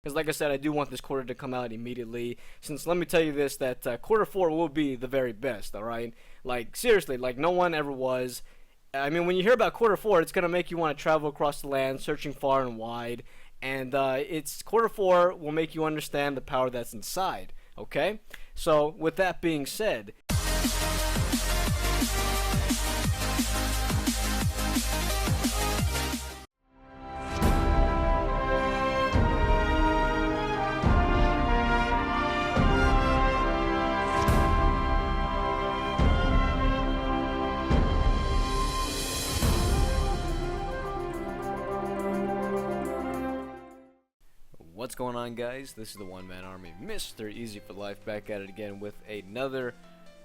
Because like I said, I do want this quarter to come out immediately. Since let me tell you this, that quarter 4 will be the very best. All right, like seriously, like no one ever was. I mean, when you hear about quarter 4, it's gonna make you want to travel across the land, searching far and wide. And it's quarter 4 will make you understand the power that's inside. Okay, so with that being said. What's going on, guys? This is the One Man Army, Mr. Easy for Life, back at it again with another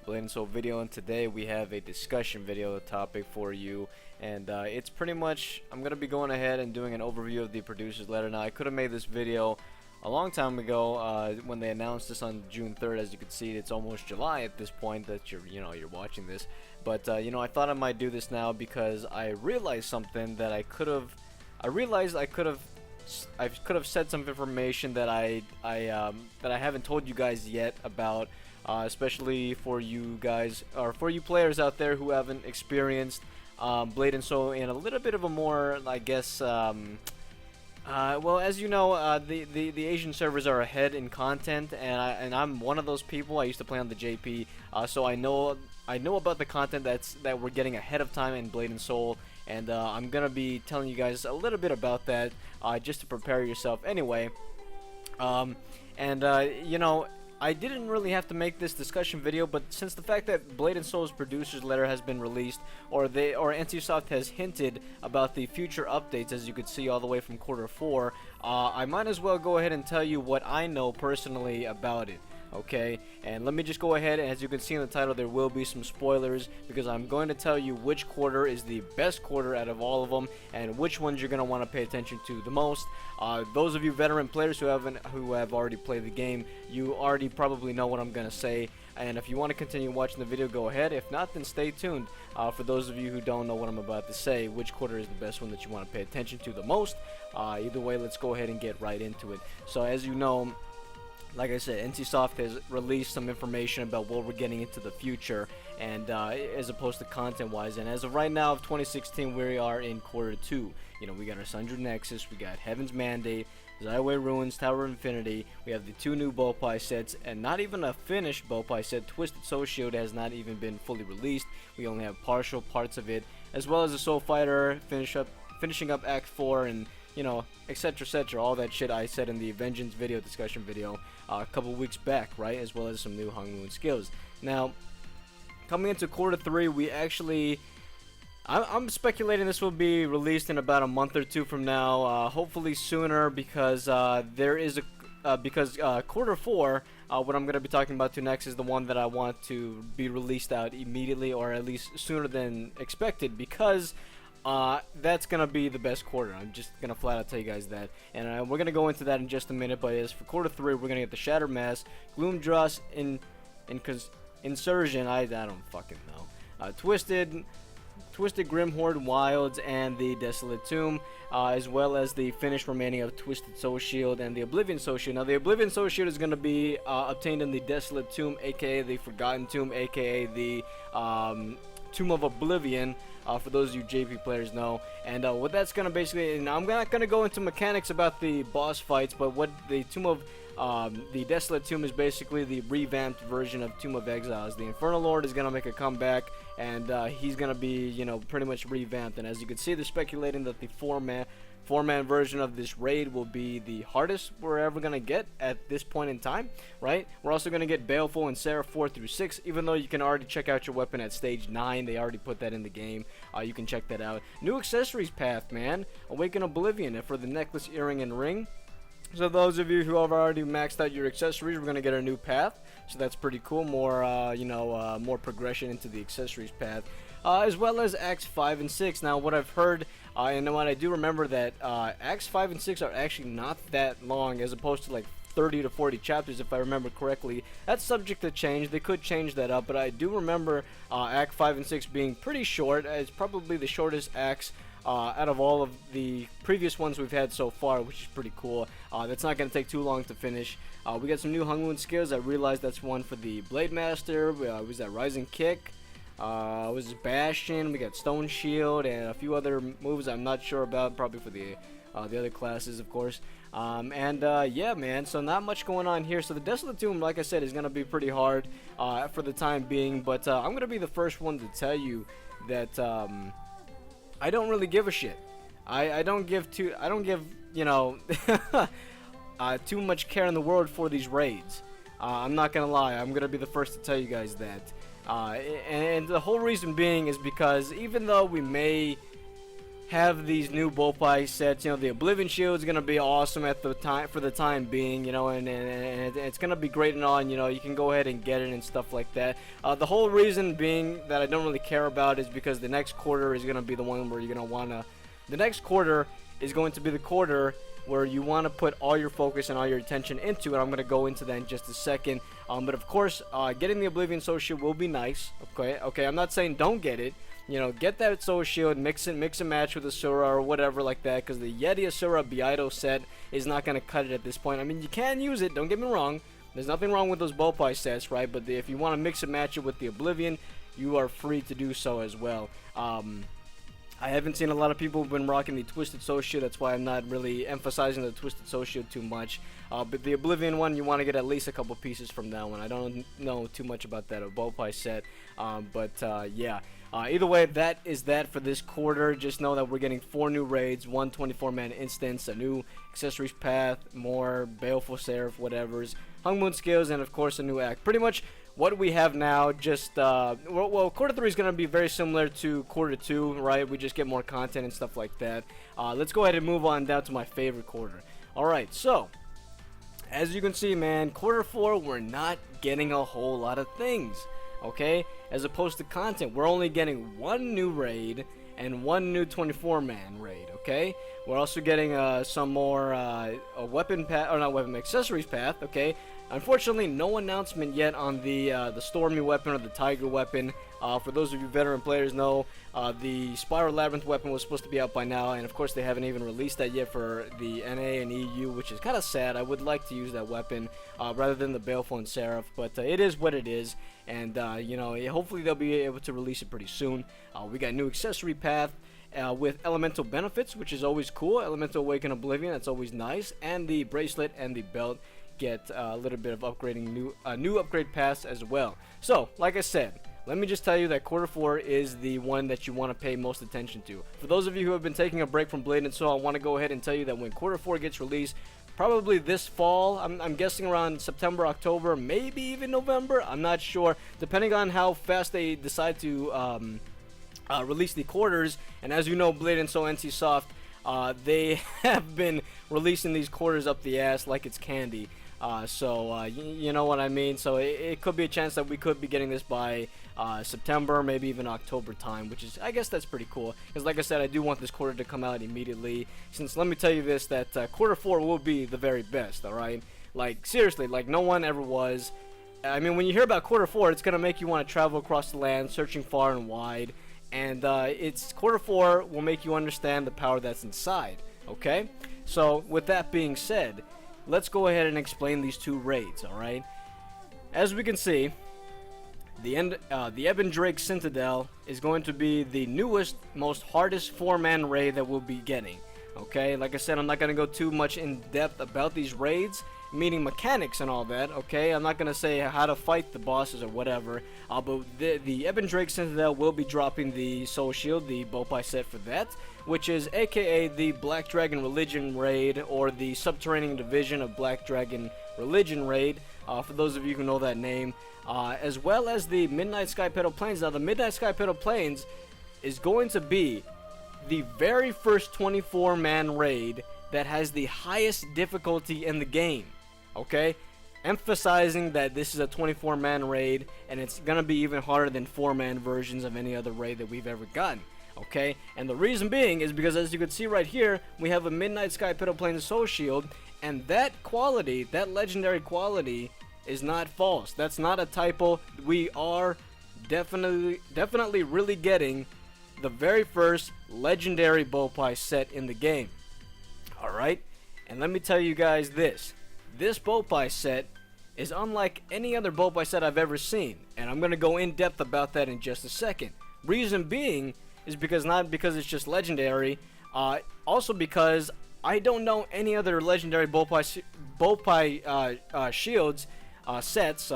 Blade & Soul video. And today we have a discussion video topic for you, and it's pretty much, I'm gonna be going ahead and doing an overview of the producer's letter. Now, I could have made this video a long time ago when they announced this on June 3rd. As you can see, it's almost July at this point that you're watching this. But I thought I might do this now because I realized something that I could have said some information that I haven't told you guys yet about, especially for you guys, or for you players out there who haven't experienced Blade & Soul in a little bit of a more, I guess, well, as you know, the Asian servers are ahead in content, and I'm one of those people. I used to play on the JP, so I know about the content that we're getting ahead of time in Blade & Soul. And I'm gonna be telling you guys a little bit about that, just to prepare yourself. Anyway, I didn't really have to make this discussion video, but since the fact that Blade & Soul's producer's letter has been released, or NCSoft has hinted about the future updates, as you could see all the way from quarter 4, I might as well go ahead and tell you what I know personally about it. Okay, and let me just go ahead, and as you can see in the title, there will be some spoilers, because I'm going to tell you which quarter is the best quarter out of all of them, and which ones you're going to want to pay attention to the most. Those of you veteran players who have already played the game, you already probably know what I'm going to say, and if you want to continue watching the video, go ahead. If not, then stay tuned. For those of you who don't know what I'm about to say, which quarter is the best one that you want to pay attention to the most, either way, let's go ahead and get right into it. So as you know, like I said, NCSoft has released some information about what we're getting into the future, and as opposed to content-wise. And as of right now of 2016, we are in quarter 2. We got our Sundry Nexus, we got Heaven's Mandate, Zyway Ruins, Tower of Infinity. We have the 2 new Bopae sets, and not even a finished Bopae set. Twisted Soul Shield has not even been fully released. We only have partial parts of it, as well as the Soul Fighter finishing up Act 4, and etc., all that shit I said in the Vengeance video, discussion video, a couple weeks back, right? As well as some new Hung Moon skills. Now, coming into quarter 3, we actually, I'm speculating this will be released in about a month or 2 from now, hopefully sooner, because quarter 4, what I'm going to be talking about next is the one that I want to be released out immediately, or at least sooner than expected, because that's gonna be the best quarter. I'm just gonna flat out tell you guys that, and we're gonna go into that in just a minute. But as for quarter 3, we're gonna get the Shattered Mass, Gloomdross, Insurgent. I don't fucking know. Twisted Grim Horde Wilds, and the Desolate Tomb, as well as the finished remaining of Twisted Soul Shield and the Oblivion Soul Shield. Now, the Oblivion Soul Shield is gonna be obtained in the Desolate Tomb, aka the Forgotten Tomb, aka the Tomb of Oblivion, for those of you JP players know. And what that's gonna basically, and I'm not gonna go into mechanics about the boss fights, but what the Tomb of the Desolate Tomb is basically the revamped version of Tomb of Exiles. The Infernal Lord is gonna make a comeback, and he's gonna be, pretty much revamped. And as you can see, they're speculating that the four-man version of this raid will be the hardest we're ever gonna get at this point in time, right? We're also gonna get Baleful and Seraph 4 through 6, even though you can already check out your weapon at stage 9. They already put that in the game. You can check that out. New accessories path, man. Awaken Oblivion for the necklace, earring, and ring. So those of you who have already maxed out your accessories, we're gonna get a new path. So that's pretty cool. More, more progression into the accessories path. As well as Acts 5 and 6. Now, what I've heard, and what I do remember, that Acts 5 and 6 are actually not that long, as opposed to like 30 to 40 chapters, if I remember correctly. That's subject to change. They could change that up, but I do remember Act 5 and 6 being pretty short. It's probably the shortest acts out of all of the previous ones we've had so far, which is pretty cool. That's not going to take too long to finish. We got some new Hungwoon skills. I realized that's one for the Blade Master. Was that Rising Kick? Was Bastion? We got Stone Shield and a few other moves I'm not sure about, probably for the other classes, of course. Yeah, man, so not much going on here. So the Desolate Tomb, like I said, is going to be pretty hard for the time being, but I'm going to be the first one to tell you that I don't really give a shit. I don't give, you know, too much care in the world for these raids. I'm not going to lie, I'm going to be the first to tell you guys that. And the whole reason being is because even though we may have these new Bopae sets, you know, the Oblivion Shield is gonna be awesome at the time for the time being, you know, and it's gonna be great and all, and you know, you can go ahead and get it and stuff like that. The whole reason being that I don't really care about is because the next quarter is gonna be the one where you're gonna wanna. The next quarter is going to be the quarter where you want to put all your focus and all your attention into it. I'm going to go into that in just a second. But of course, getting the Oblivion Soul Shield will be nice. Okay. I'm not saying don't get it. You know, get that Soul Shield, mix and match with Asura or whatever like that, because the Yeti Asura Beidou set is not going to cut it at this point. I mean, you can use it, don't get me wrong. There's nothing wrong with those Bopae sets, right? But if you want to mix and match it with the Oblivion, you are free to do so as well. I haven't seen a lot of people who've been rocking the Twisted Soul Shield. That's why I'm not really emphasizing the Twisted Soul Shield too much. But the Oblivion one, you want to get at least a couple pieces from that one. I don't know too much about that Bopae set. Yeah. Either way, that is that for this quarter. Just know that we're getting 4 new raids, 1 24-man instance, a new accessories path, more Baleful Seraph, whatever's, Hungwoon skills, and of course a new act. Pretty much what we have now, just well, quarter 3 is going to be very similar to quarter 2, right? We just get more content and stuff like that. Let's go ahead and move on down to my favorite quarter. Alright, so as you can see, man, quarter 4, we're not getting a whole lot of things, okay? As opposed to content, we're only getting 1 new raid and 1 new 24-man raid, okay? We're also getting some more a weapon path, or not weapon, accessories path, okay? Unfortunately, no announcement yet on the Stormy weapon or the Tiger weapon. For those of you veteran players know, the Spiral Labyrinth weapon was supposed to be out by now, and of course they haven't even released that yet for the NA and EU, which is kind of sad. I would like to use that weapon rather than the Baleful and Seraph, but it is what it is, and you know, hopefully they'll be able to release it pretty soon. We got a new accessory path with elemental benefits, which is always cool. Elemental Awaken Oblivion, that's always nice, and the bracelet and the belt get a little bit of upgrading, new upgrade paths as well. So, like I said, let me just tell you that quarter 4 is the one that you want to pay most attention to. For those of you who have been taking a break from Blade and Soul, I want to go ahead and tell you that when quarter 4 gets released, probably this fall, I'm guessing around September, October, maybe even November, I'm not sure, depending on how fast they decide to release the quarters. And as you know, Blade and Soul NCSoft, they have been releasing these quarters up the ass like it's candy. You know what I mean. So it could be a chance that we could be getting this by September, maybe even October time, which is, I guess that's pretty cool, because like I said, I do want this quarter to come out immediately, since let me tell you this, that quarter 4 will be the very best. Alright, like seriously, like no one ever was. I mean, when you hear about quarter 4, it's gonna make you want to travel across the land, searching far and wide, and it's quarter 4 will make you understand the power that's inside. Okay, so with that being said, let's go ahead and explain these 2 raids, alright? As we can see, the Ebon Drake Citadel is going to be the newest, most hardest 4-man raid that we'll be getting, okay? Like I said, I'm not going to go too much in depth about these raids, meaning mechanics and all that, okay? I'm not going to say how to fight the bosses or whatever, but the Ebon Drake Citadel will be dropping the Soul Shield, the Bopae set for that, which is aka the Black Dragon Religion raid, or the Subterranean Division of Black Dragon Religion raid, for those of you who know that name, as well as the Midnight Sky Petal Plains. Now, the Midnight Sky Petal Plains is going to be the very first 24-man raid that has the highest difficulty in the game, okay? Emphasizing that this is a 24-man raid, and it's gonna be even harder than 4-man versions of any other raid that we've ever gotten. Okay, and the reason being is because, as you can see right here, we have a Midnight Sky Petal Plains Soul Shield, and that quality, that legendary quality, is not false. That's not a typo. We are definitely really getting the very first legendary Bopae set in the game. Alright, and let me tell you guys this. This Bopae set is unlike any other Bopae set I've ever seen, and I'm going to go in depth about that in just a second. Reason being is because not because it's just legendary, also because I don't know any other legendary Bopae shields sets,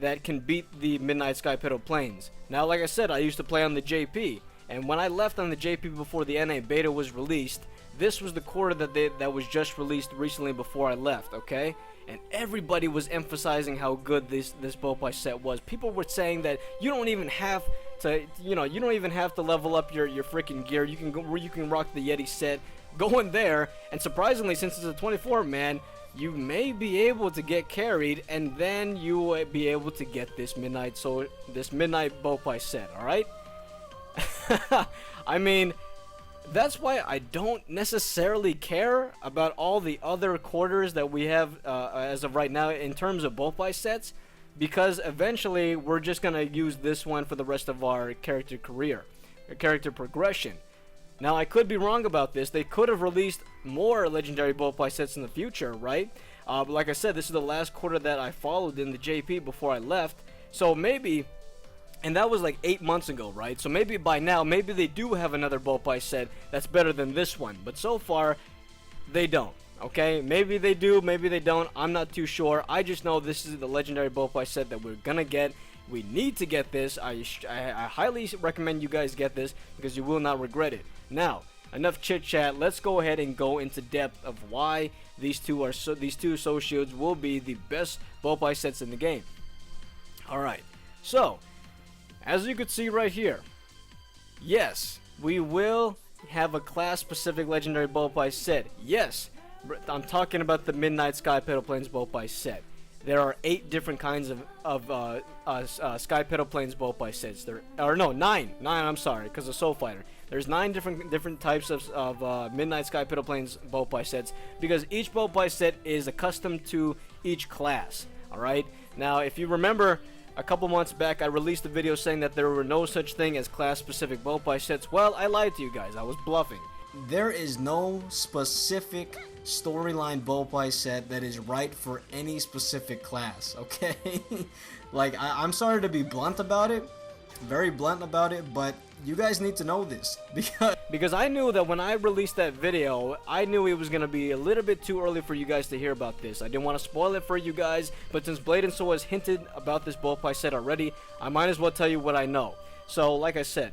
that can beat the Midnight Sky Petal Plains. Now, like I said, I used to play on the JP, and when I left on the JP before the NA beta was released, this was the quarter that was just released recently before I left, okay? And everybody was emphasizing how good this Bopae set was. People were saying that you don't even have to, you don't even have to level up your freaking gear. You can rock the Yeti set, go in there, and surprisingly, since it's a 24-man, you may be able to get carried, and then you will be able to get this Midnight Bopae set. All right? I mean, that's why I don't necessarily care about all the other quarters that we have as of right now in terms of Bopae sets, because eventually we're just gonna use this one for the rest of our character progression. Now, I could be wrong about this. They could have released more legendary Bopae sets in the future, right? But like I said, this is the last quarter that I followed in the JP before I left, so maybe. And that was like 8 months ago, right? So maybe by now, maybe they do have another Bopae set that's better than this one. But so far, they don't, okay? Maybe they do, maybe they don't. I'm not too sure. I just know this is the legendary Bopae set that we're gonna get. We need to get this. I highly recommend you guys get this because you will not regret it. Now, enough chit-chat. Let's go ahead and go into depth of why these two Soul Shields will be the best Bopae sets in the game. Alright, so as you can see right here, yes, we will have a class-specific legendary Bopae set. Yes, I'm talking about the Midnight Sky Petal Plains Bopae set. There are 8 different kinds of Sky Petal Plains Bopae sets. Nine. I'm sorry, because of Soul Fighter. There's 9 different types of Midnight Sky Petal Plains Bopae sets, because each Bopae set is accustomed to each class. All right. Now, if you remember, a couple months back, I released a video saying that there were no such thing as class-specific Bopae sets. Well, I lied to you guys. I was bluffing. There is no specific storyline Bopae set that is right for any specific class, okay? Like, I'm sorry to be blunt about it, very blunt about it, but you guys need to know this, because I knew that when I released that video, I knew it was going to be a little bit too early for you guys to hear about this. I didn't want to spoil it for you guys, but since Blade & Soul has hinted about this Bopae set already, I might as well tell you what I know. So, like I said,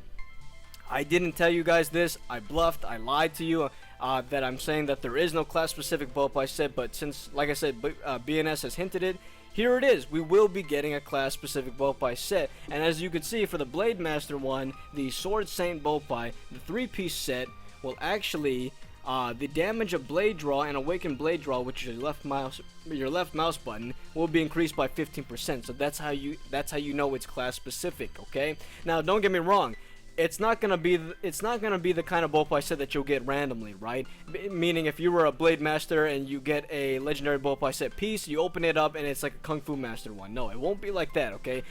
I didn't tell you guys this, I bluffed, I lied to you, that I'm saying that there is no class-specific Bopae set, but since, like I said, BNS has hinted it, here it is. We will be getting a class-specific Bopae set, and as you can see, for the Blade Master one, the Sword Saint Bopae, the 3-piece set will actually, the damage of Blade Draw and Awakened Blade Draw, which is your left mouse button, will be increased by 15%. So that's how you know it's class-specific. Okay. Now, don't get me wrong. It's not gonna be the kind of Bopae set that you'll get randomly, right? Meaning, if you were a Blade Master and you get a legendary Bopae set piece, you open it up and it's like a Kung Fu Master one. No, it won't be like that, okay?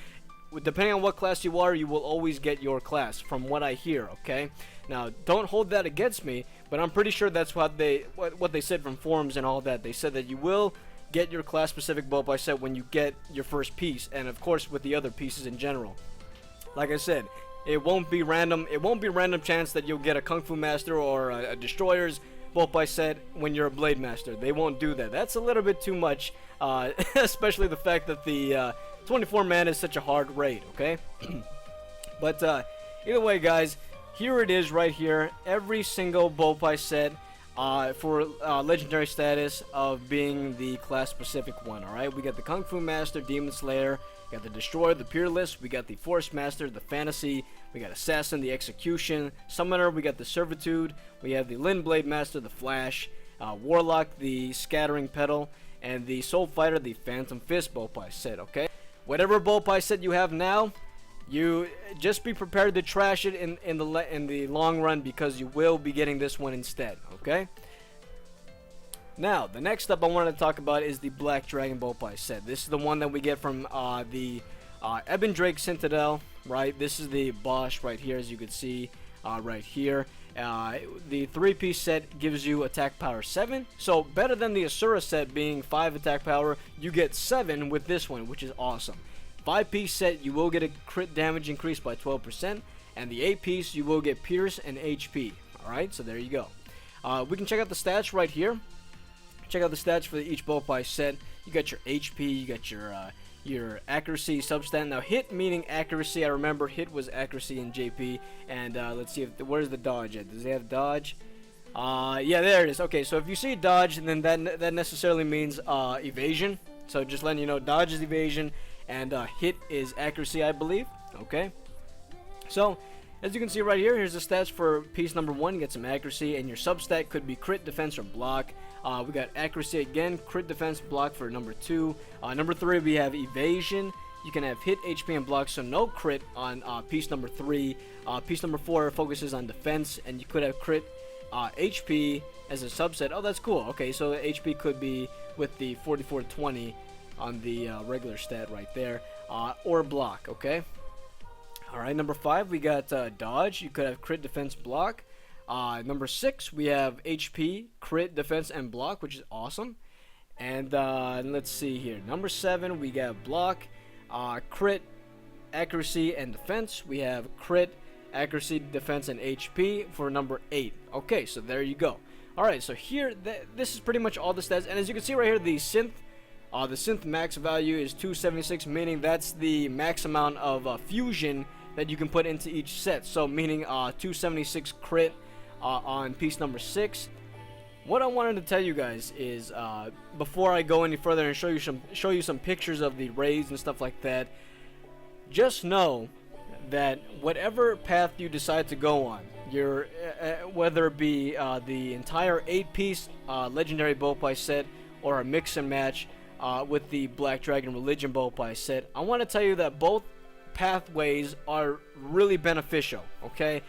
Depending on what class you are, you will always get your class, from what I hear, okay? Now, don't hold that against me, but I'm pretty sure that's what they said from forums and all that. They said that you will get your class-specific Bopae set when you get your first piece, and of course with the other pieces in general. Like I said, it won't be random. It won't be random chance that you'll get a Kung Fu Master or a Destroyer's Bopae set when you're a Blade Master. They won't do that. That's a little bit too much, especially the fact that the 24-man is such a hard raid, okay? But either way, guys, here it is right here. Every single Bopae set for legendary status of being the class-specific one, alright? We got the Kung Fu Master, Demon Slayer, we got the Destroyer, the Peerless, we got the Force Master, the Fantasy, we got Assassin, the Execution, Summoner, we got the Servitude, we have the Lin Blade Master, the Flash, Warlock, the Scattering Petal, and the Soul Fighter, the Phantom Fist Bopae set, okay? Whatever Bopae set you have now, you just be prepared to trash it in the long run, because you will be getting this one instead, okay? Now, the next up I wanted to talk about is the Black Dragon Bopae set. This is the one that we get from the Ebon Drake Citadel, right? This is the boss right here, as you can see. right here. The 3-piece set gives you attack power 7, so better than the Asura set being 5 attack power. You get 7 with this one, which is awesome. 5-piece set, you will get a crit damage increase by 12%, and the 8-piece, you will get Pierce and HP. Alright, so there you go. We can check out the stats right here. Check out the stats for each Bopae set. You got your HP, you got your accuracy substat. Now hit meaning accuracy. I remember hit was accuracy in JP. And let's see if where's the dodge at? Does he have dodge? Yeah, there it is. Okay, so if you see dodge, then that necessarily means evasion. So just letting you know, dodge is evasion, and hit is accuracy, I believe. Okay. So as you can see right here, here's the stats for piece number 1. You get some accuracy, and your substat could be crit, defense, or block. We got accuracy again, crit, defense, block for number 2. Number 3, we have evasion. You can have hit, HP, and block, so no crit on piece number 3. Piece number 4 focuses on defense, and you could have crit, HP as a subset. Oh, that's cool. Okay, so the HP could be with the 4420 on the regular stat right there, or block. Okay. Alright, number 5, we got dodge. You could have crit, defense, block. Number 6, we have HP, crit, defense, and block, which is awesome. And let's see here. Number 7, we got block, crit, accuracy, and defense. We have crit, accuracy, defense, and HP for number 8. Okay, so there you go. Alright, so here, this is pretty much all the stats. And as you can see right here, the synth max value is 276, meaning that's the max amount of fusion that you can put into each set. So meaning 276 crit on piece number 6. What I wanted to tell you guys is before I go any further and show you some pictures of the raids and stuff like that, just know that whatever path you decide to go on, your whether it be the entire 8-piece legendary Bopae set or a mix and match with the Black Dragon Religion Bopae set, I want to tell you that both pathways are really beneficial. Okay,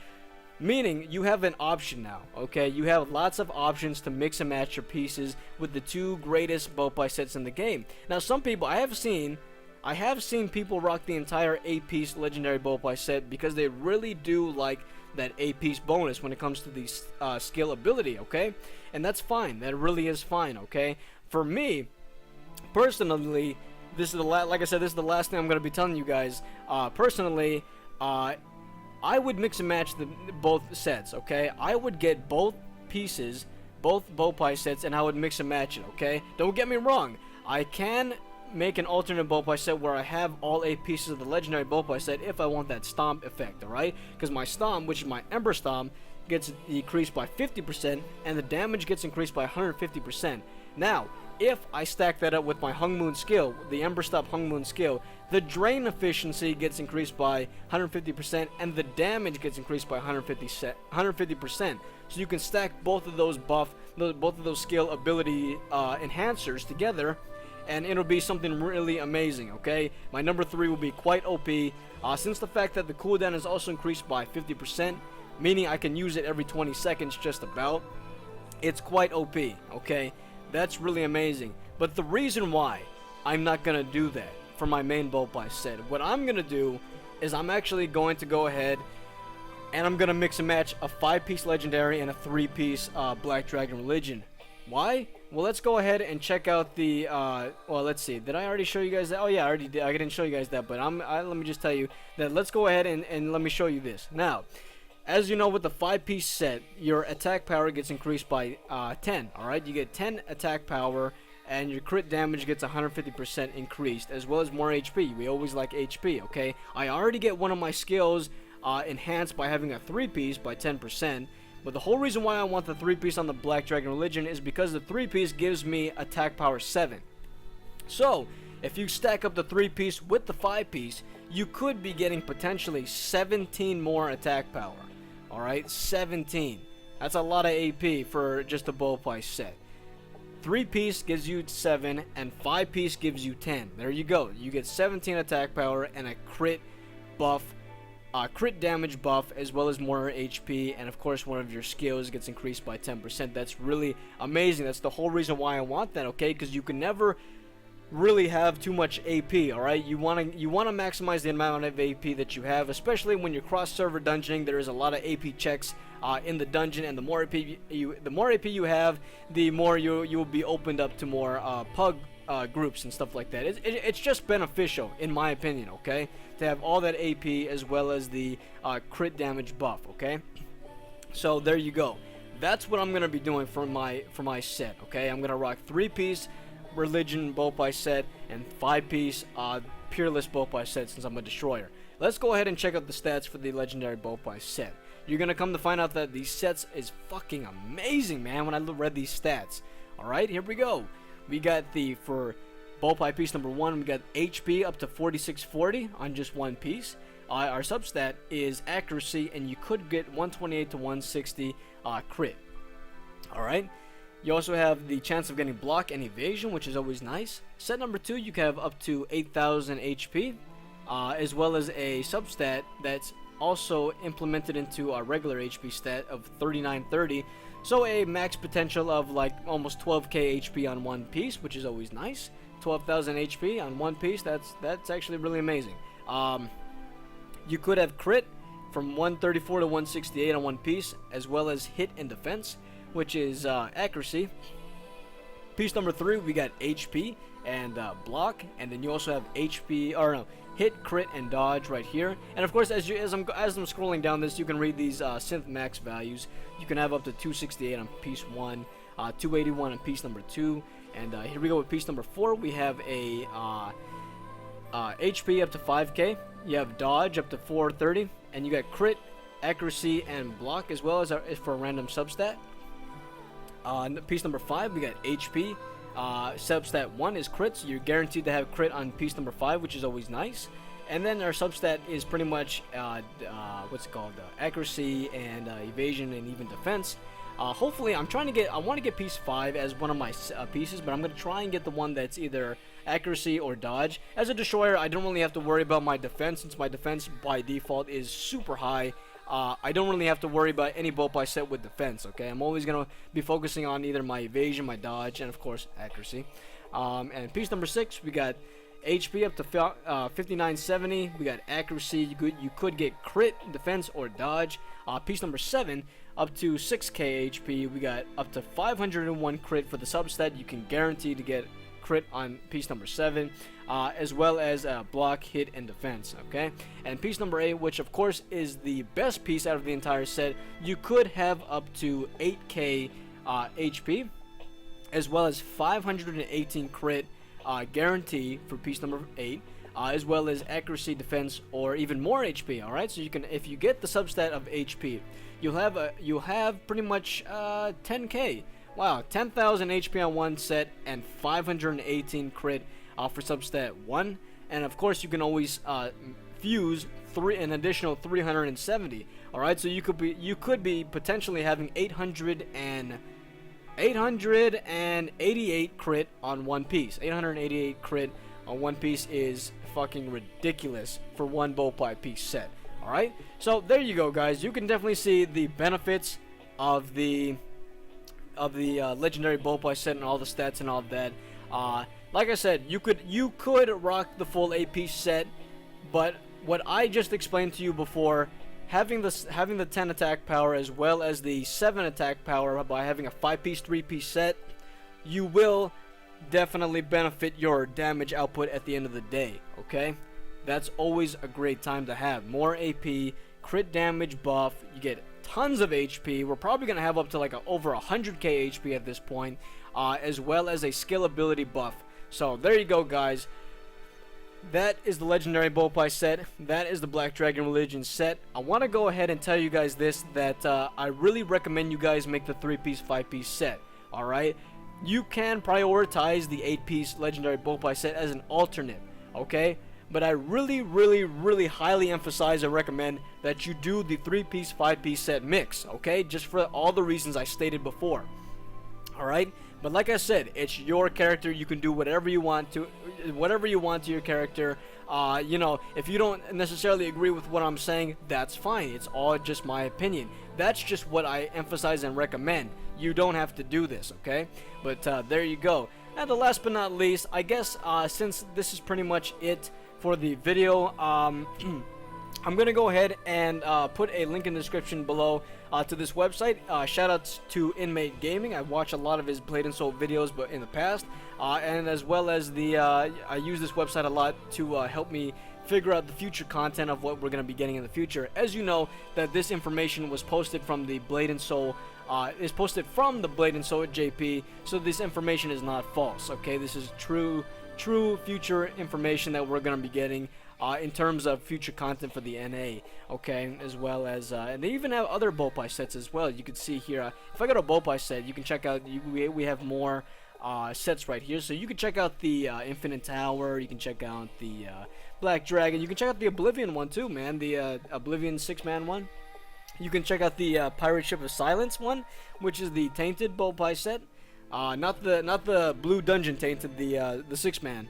meaning you have an option now. Okay, you have lots of options to mix and match your pieces with the 2 greatest Bopae sets in the game. Now some people I have seen people rock the entire 8-piece legendary Bopae set because they really do like that 8-piece bonus when it comes to the skill ability. Okay, and that's fine. That really is fine. Okay, for me personally, this is like I said, this is the last thing I'm going to be telling you guys. Personally, I would mix and match both sets. Okay, I would get both pieces, both Bopae sets, and I would mix and match it. Okay, don't get me wrong. I can make an alternate Bopae set where I have all 8 pieces of the legendary Bopae set if I want that stomp effect. Alright, because my stomp, which is my Ember Stomp, gets decreased by 50%, and the damage gets increased by 150%. Now, if I stack that up with my Hung Moon skill, the Ember Stop Hung Moon skill, the drain efficiency gets increased by 150% and the damage ggets increased by 150%. So you can stack both of those both of those skill ability enhancers together, and it'll be something really amazing. Okay, my number 3 will be quite OP, since the fact that the cooldown is also increased by 50%, meaning I can use it every 20 seconds just about. It's quite OP. Okay, that's really amazing. But the reason why I'm not gonna do that for my main Bopae set, what I'm gonna do is I'm actually going to go ahead and I'm gonna mix and match a 5-piece legendary and a 3-piece Black Dragon Religion. Why? Well, let's go ahead and check out the well, let's see, did I already show you guys that? Oh yeah, I already did. I didn't show you guys that, but let me just tell you that let's go ahead and let me show you this. Now, as you know, with the 5-piece set, your attack power gets increased by 10. Alright, you get 10 attack power, and your crit damage gets 150% increased, as well as more HP. We always like HP, okay? I already get one of my skills enhanced by having a 3-piece by 10%, but the whole reason why I want the 3-piece on the Black Dragon Religion is because the 3-piece gives me attack power 7. So, if you stack up the 3-piece with the 5-piece, you could be getting potentially 17 more attack power. Alright, 17. That's a lot of AP for just a Bopae set. 3-piece gives you 7, and 5-piece gives you 10. There you go. You get 17 attack power and a crit buff, crit damage buff, as well as more HP, and of course one of your skills gets increased by 10%. That's really amazing. That's the whole reason why I want that, okay? Because you can never really have too much AP. All right, you want to maximize the amount of AP that you have, especially when you're cross-server dungeoning. There is a lot of AP checks in the dungeon, and the more AP you have, the more you will be opened up to more pug groups and stuff like that. It's just beneficial, in my opinion, okay, to have all that AP as well as the crit damage buff. Okay, so there you go. That's what I'm gonna be doing for my set. Okay, I'm gonna rock 3-piece religion Bopae set and 5-piece peerless Bopae set, since I'm a destroyer. Let's go ahead and check out the stats for the legendary Bopae set. You're gonna come to find out that these sets is fucking amazing, man, when I read these stats. Alright, here we go. We got for Bopae piece number 1, we got HP up to 4640 on just 1 piece. Our substat is accuracy, and you could get 128 to 160 crit. Alright. You also have the chance of getting block and evasion, which is always nice. Set number 2, you can have up to 8000 HP, as well as a substat that's also implemented into our regular HP stat of 3930. So a max potential of like almost 12k HP on 1 piece, which is always nice. 12,000 HP on 1 piece, that's actually really amazing. You could have crit from 134 to 168 on 1 piece, as well as hit and defense, which is accuracy. Piece number 3, we got HP and block, and then you also have hit, crit, and dodge right here. And of course, as I'm scrolling down this, you can read these synth max values. You can have up to 268 on piece 1, 281 on piece number 2, and here we go with piece number 4. We have a HP up to 5k. You have dodge up to 430, and you got crit, accuracy, and block, as well as for a random substat. Piece number 5, we got HP. Substat 1 is crit, so you're guaranteed to have crit on piece number 5, which is always nice. And then our substat is pretty much what's it called, accuracy and evasion and even defense. Hopefully, I want to get piece 5 as one of my pieces, but I'm going to try and get the one that's either accuracy or dodge. As a destroyer, I don't really have to worry about my defense, since my defense by default is super high. I don't really have to worry about any Bopae set with defense, okay? I'm always going to be focusing on either my evasion, my dodge, and of course, accuracy. And piece number 6, we got HP up to 5970. We got accuracy. You could get crit, defense, or dodge. Piece number 7, up to 6k HP. We got up to 501 crit for the substat. You can guarantee to get crit on piece number 7, as well as block, hit, and defense. Okay, and piece number 8, which of course is the best piece out of the entire set, you could have up to 8k HP, as well as 518 crit guarantee for piece number 8, as well as accuracy, defense, or even more HP. All right, so you can, if you get the substat of HP, you'll have pretty much 10k. Wow, 10,000 HP on one set and 518 crit for substat 1. And of course, you can always fuse an additional 370. All right, so you could be potentially having 888 crit on one piece. 888 crit on one piece is fucking ridiculous for one Bopae piece set. All right, so there you go, guys. You can definitely see the benefits of the legendary Bopae set and all the stats and all of that. Like I said, you could rock the full AP set, but what I just explained to you before, having the 10 attack power as well as the 7 attack power by having a 5-piece, 3-piece set, you will definitely benefit your damage output at the end of the day. Okay, that's always a great time to have more AP, crit damage buff. You get tons of HP. We're probably gonna have up to like over 100k HP at this point, as well as a skill ability buff. So there you go, guys. That is the legendary Bopae set. That is the Black Dragon Religion set. I want to go ahead and tell you guys this, that I really recommend you guys make the 3-piece, 5-piece set. Alright, you can prioritize the 8-piece legendary Bopae set as an alternate, okay? But I really highly emphasize and recommend that you do the 3-piece, 5-piece set mix, okay? Just for all the reasons I stated before. Alright? But like I said, it's your character. You can do whatever you want to your character. You know, if you don't necessarily agree with what I'm saying, that's fine. It's all just my opinion. That's just what I emphasize and recommend. You don't have to do this, okay? But there you go. And the last but not least, I guess since this is pretty much it for the video, I'm going to go ahead and put a link in the description below to this website. Shoutouts to Inmate Gaming. I watched a lot of his Blade and Soul videos but in the past. And as well as I use this website a lot to help me figure out the future content of what we're going to be getting in the future. As you know, that this information was posted from the Blade and Soul, is posted from the Blade and Soul JP, so this information is not false, okay? This is true future information that we're going to be getting in terms of future content for the NA, okay? As well as, and they even have other Bopae sets as well. You can see here, if I go to a Bopae set, you can check out, we have more sets right here, so you can check out the Infinite Tower, you can check out the Black Dragon, you can check out the Oblivion one too, man, the Oblivion 6-man one. You can check out the Pirate Ship of Silence one, which is the Tainted Bopae set, not the Blue Dungeon Tainted, the 6-man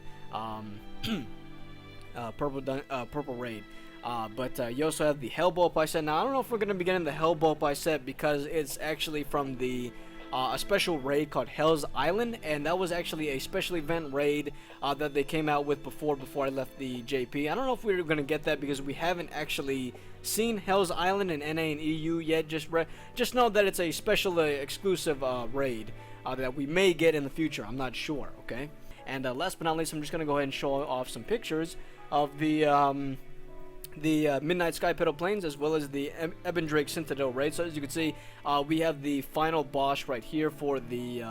purple raid. But you also have the Hell Bopae set. Now I don't know if we're gonna be getting the Hell Bopae set because it's actually from the a special raid called Hell's Island, and that was actually a special event raid that they came out with before I left the JP. I don't know if we were gonna get that because we haven't actually seen Hell's Island in NA and EU yet. Just know that it's a special exclusive raid that we may get in the future. I'm not sure. Okay. And last but not least, I'm just gonna go ahead and show off some pictures of the Midnight Sky Petal Plains as well as the Ebon Drake Citadel raid. So as you can see, we have the final boss right here for the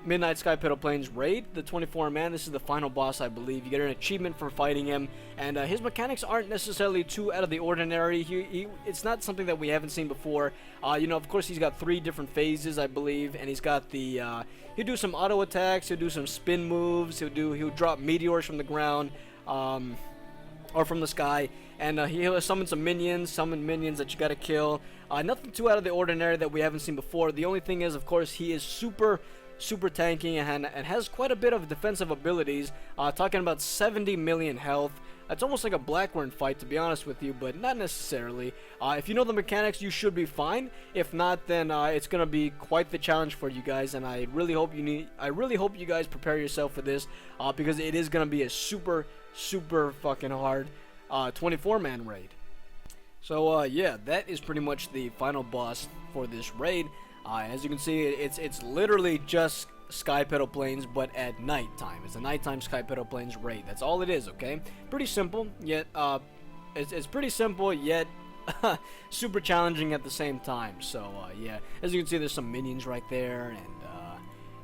Midnight Sky Petal Plains raid, the 24-man. This is the final boss, I believe. You get an achievement for fighting him, and his mechanics aren't necessarily too out of the ordinary. It's not something that we haven't seen before. You know, of course, he's got 3 different phases, I believe, and he's got the he'll do some auto attacks, he'll do some spin moves, he'll drop meteors from the ground. Or from the sky, and he'll summon minions that you gotta kill. Nothing too out of the ordinary that we haven't seen before. The only thing is, of course, he is super tanky and has quite a bit of defensive abilities. Talking about 70 million health. It's almost like a Blackburn fight, to be honest with you, but not necessarily. If you know the mechanics, you should be fine. If not, then it's gonna be quite the challenge for you guys, and I really hope you guys prepare yourself for this, because it is gonna be a super fucking hard 24-man raid. So yeah, that is pretty much the final boss for this raid. As you can see, it's literally just Sky Petal Plains, but at night time. It's a nighttime Sky Petal Plains raid. That's all it is, okay? Pretty simple, yet it's pretty simple, yet super challenging at the same time. So yeah, as you can see, there's some minions right there, and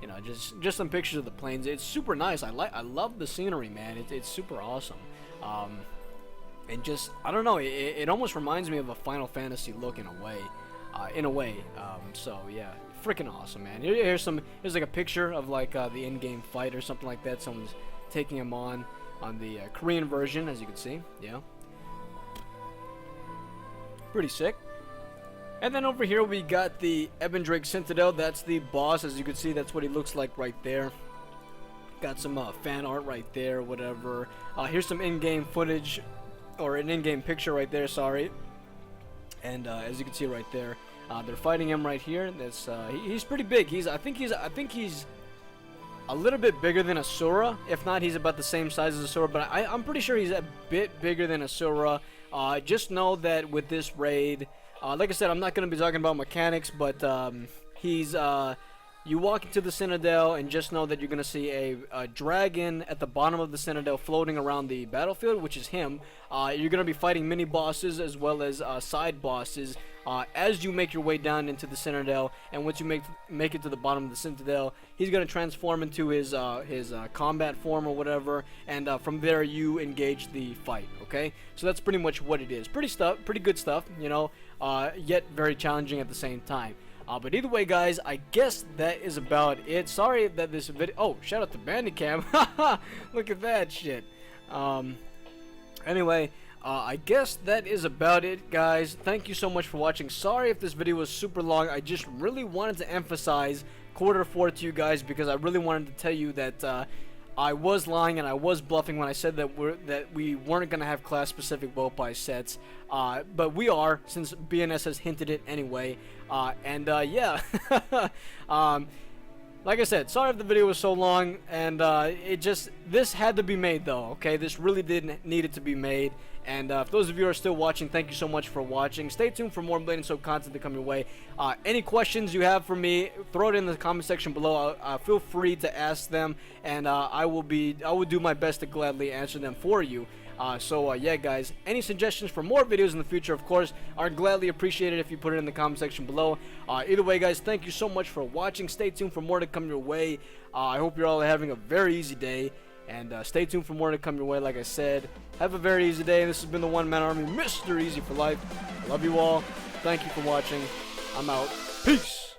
you know, just some pictures of the plains. It's super nice. I love the scenery, man. It's super awesome. And just, I don't know, it almost reminds me of a Final Fantasy look in a way. So yeah, freaking awesome, man. Here's like a picture of like the in-game fight or something like that. Someone's taking him on the Korean version, as you can see. Yeah, pretty sick. And then over here we got the Ebon Drake Citadel. That's the boss, as you can see. That's what he looks like right there. Got some fan art right there, whatever. Here's some in-game footage, or an in-game picture right there. Sorry. And as you can see right there, they're fighting him right here. That's he's pretty big. I think he's a little bit bigger than Asura. If not, he's about the same size as Asura. But I'm pretty sure he's a bit bigger than Asura. Just know that with this raid, like I said, I'm not going to be talking about mechanics, but you walk into the Citadel, and just know that you're going to see a dragon at the bottom of the Citadel floating around the battlefield, which is him. You're going to be fighting mini-bosses as well as side bosses as you make your way down into the Citadel, and once you make it to the bottom of the Citadel, he's going to transform into his combat form or whatever, and from there you engage the fight, okay? So that's pretty much what it is. Pretty good stuff, you know, yet very challenging at the same time. But either way, guys, I guess that is about it. Sorry that this video... Oh, shout out to Bandicam. Look at that shit. Anyway, I guess that is about it, guys. Thank you so much for watching. Sorry if this video was super long. I just really wanted to emphasize quarter 4 to you guys, because I really wanted to tell you that I was lying and I was bluffing when I said that we weren't going to have class-specific Bopae sets. But we are, since BNS has hinted it anyway. Yeah. Like I said, sorry if the video was so long, and this had to be made though, okay? This really did need it to be made, and for those of you who are still watching, thank you so much for watching. Stay tuned for more Blade and Soul content to come your way. Any questions you have for me, throw it in the comment section below. Feel free to ask them, and I will do my best to gladly answer them for you. Yeah, guys, any suggestions for more videos in the future, of course, are gladly appreciated if you put it in the comment section below. Either way, guys, thank you so much for watching. Stay tuned for more to come your way. I hope you're all having a very easy day, and stay tuned for more to come your way. Like I said, have a very easy day. This has been the One Man Army, Mr. Easy for Life. I love you all. Thank you for watching. I'm out. Peace.